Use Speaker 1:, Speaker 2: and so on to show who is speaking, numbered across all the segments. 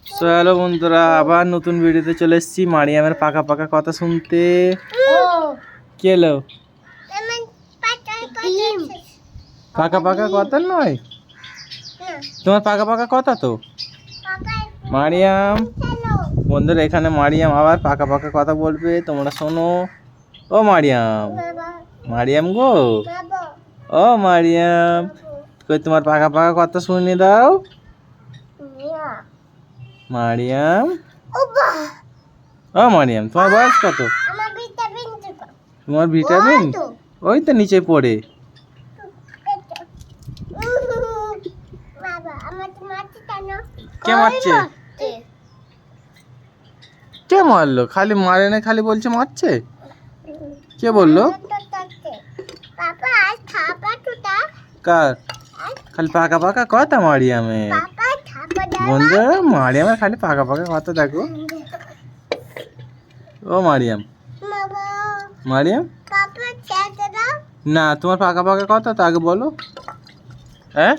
Speaker 1: Hello বন্ধুরা, আবার নতুন ভিডিওতে চলে এসেছি মারিয়ামের পাকা পাকা কথা শুনতে। কি এলো? পাকা পাকা কথা নয়, তোমার পাকা পাকা কথা তো মারিয়াম। বন্ধুরা, এখানে মারিয়াম আবার পাকা পাকা কথা বলবে, তোমরা শোনো। ও মারিয়াম, মারিয়াম গো, ও মারিয়াম, কই তোমার পাকা পাকা কথা শুনে দাও। মারিয়াম, ও মারিয়াম, তোমার বয়স কত? তোমার ভিটামিন ওই তো নিচে পড়ে। কে মারছে? কে মারলো? খালি মারে না, খালি বলছে মারছে। কে বললো? কার? খালি পাকা পাকা কথা মারিয়ামের। বন্ধুরা, মারিয়ামের খালি পাকা পাকা কথা দেখো। ও মারিয়াম, মারিয়াম না, তোমার পাকা পাকা কথা তো আগে বলো। হ্যাঁ,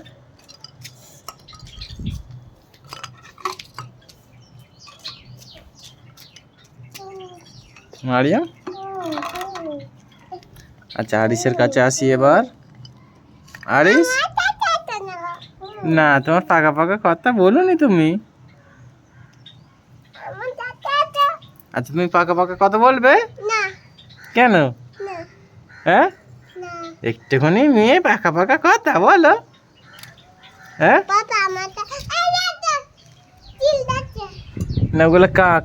Speaker 1: মারিয়াম। আচ্ছা, আরিসের কাছে আসি এবার। আরিস, না, তোমার পাকা পাকা কথা বলোনি তুমি। আচ্ছা, তুমি পাকা পাকা কথা বলবে কেন? হ্যাঁ, একটুখানি মেয়ে পাকা পাকা কথা বলো। হ্যাঁ, না, ওগুলো কাক।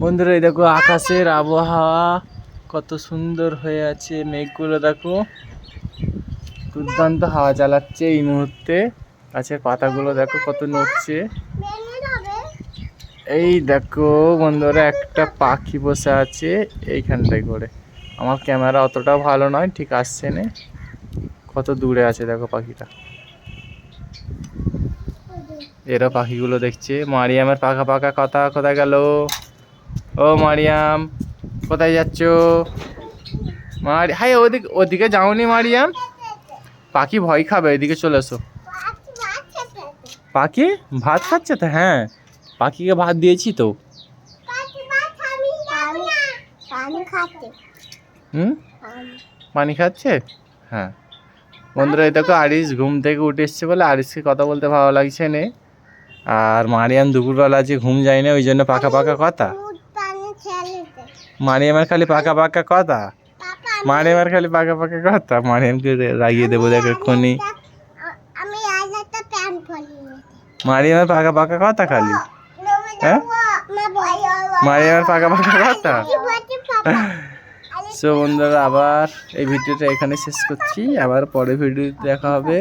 Speaker 1: বন্ধুরা, এই দেখো আকাশের আবহাওয়া কত সুন্দর হয়ে আছে। মেঘগুলো দেখো, দুর্দান্ত হাওয়া চালাচ্ছে এই মুহূর্তে। গাছের পাতাগুলো দেখো কত নড়ছে। এই দেখো বন্ধুরা, একটা পাখি বসে আছে এইখানটায় করে। আমার ক্যামেরা অতটাও ভালো নয়, ঠিক আসছে না। কত দূরে আছে দেখো পাখিটা। এরা পাখিগুলো দেখছে। মারিয়ামের পাকা পাকা কথা কোথায় গেল? ও মারিয়াম, কোথায় যাচ্ছ? হাই, ওদিকে যাওনি মারিয়াম? পাখি ভয় খাবে, এদিকে চলে এসো। পাখি ভাত খাচ্ছে তো? হ্যাঁ, পাখিকে ভাত দিয়েছি তো। পানি খাচ্ছে। হ্যাঁ বন্ধুরা, এই দেখো আরিস ঘুম থেকে উঠে এসছে বলে আরিসকে কথা বলতে ভালো লাগছে না। আর মারিয়াম দুপুরবেলা যে ঘুম যায় না, ওই জন্য পাকা পাকা কথা। মারিয়ামের খালি পাকা পাকা কথা, মারিয়ামের খালি পাকা পাকা কথা। মারিয়ামকে রাগিয়ে দেবো দেখ এক্ষুনি। মারিয়ামের পাকা পাকা কথা খালি। হ্যাঁ, মারিয়ামের পাকা পাকা কথা। সো বন্ধুরা, আবার এই ভিডিওটা এখানে শেষ করছি। আবার পরে ভিডিও দেখা হবে।